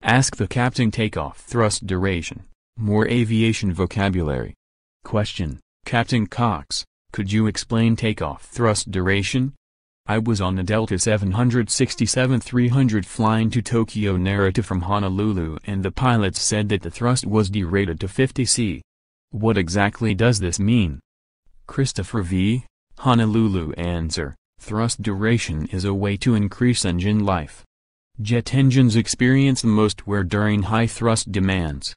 Ask the Captain Takeoff thrust duration. More aviation vocabulary. Question: Captain Cox, could you explain takeoff thrust duration? I was on a Delta 767-300 flying to Tokyo Narita from Honolulu, and the pilots said that the thrust was derated to 50 C. What exactly does this mean? Christopher V., Honolulu. Answer: thrust duration is a way to increase engine life. Jet engines experience the most wear during high thrust demands.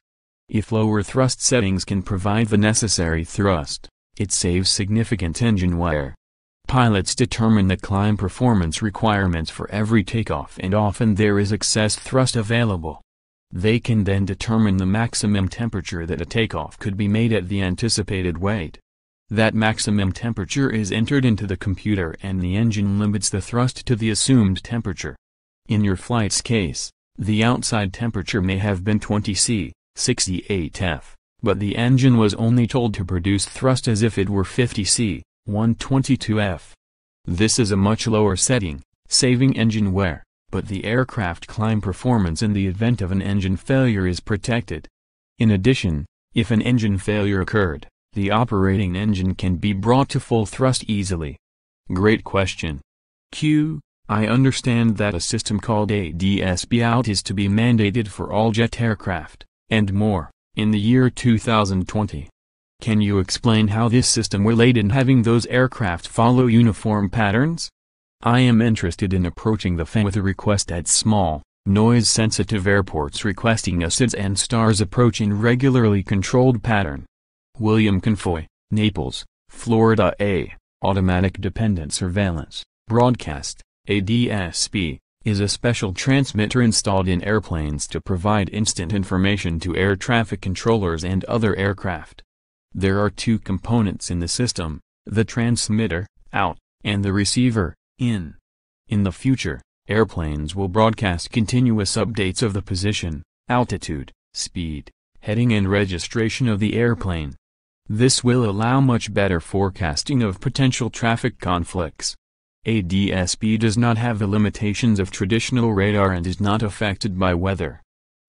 If lower thrust settings can provide the necessary thrust, it saves significant engine wear. Pilots determine the climb performance requirements for every takeoff, and often there is excess thrust available. They can then determine the maximum temperature that a takeoff could be made at the anticipated weight. That maximum temperature is entered into the computer, and the engine limits the thrust to the assumed temperature. In your flight's case, the outside temperature may have been 20 C, 68 F, but the engine was only told to produce thrust as if it were 50 C, 122 F. This is a much lower setting, saving engine wear, but the aircraft climb performance in the event of an engine failure is protected. In addition, if an engine failure occurred, the operating engine can be brought to full thrust easily. Great question. Q. I understand that a system called ADS-B out is to be mandated for all jet aircraft, and more, in the year 2020. Can you explain how this system will aid in having those aircraft follow uniform patterns? I am interested in approaching the FAA with a request at small, noise-sensitive airports requesting a SIDS and STARS approach in regularly controlled pattern. William Confoy, Naples, Florida. A. Automatic Dependent Surveillance, Broadcast, ADS-B, is a special transmitter installed in airplanes to provide instant information to air traffic controllers and other aircraft. There are two components in the system, the transmitter, out, and the receiver, in. In the future, airplanes will broadcast continuous updates of the position, altitude, speed, heading and registration of the airplane. This will allow much better forecasting of potential traffic conflicts. ADS-B does not have the limitations of traditional radar and is not affected by weather.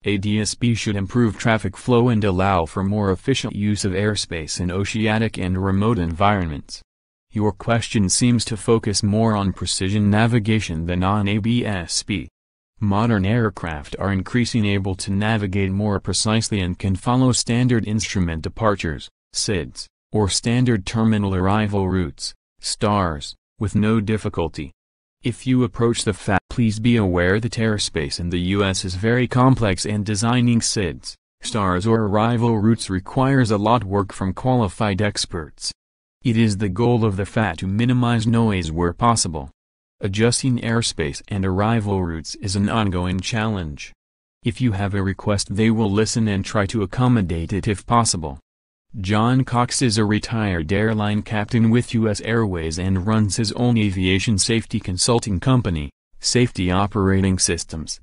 ADS-B should improve traffic flow and allow for more efficient use of airspace in oceanic and remote environments. Your question seems to focus more on precision navigation than on ADS-B. Modern aircraft are increasingly able to navigate more precisely and can follow standard instrument departures, SIDS, or standard terminal arrival routes, STARS, with no difficulty. If you approach the FAA, please be aware that airspace in the U.S. is very complex and designing SIDS, STARS or arrival routes requires a lot of work from qualified experts. It is the goal of the FAA to minimize noise where possible. Adjusting airspace and arrival routes is an ongoing challenge. If you have a request, they will listen and try to accommodate it if possible. John Cox is a retired airline captain with U.S. Airways and runs his own aviation safety consulting company, Safety Operating Systems.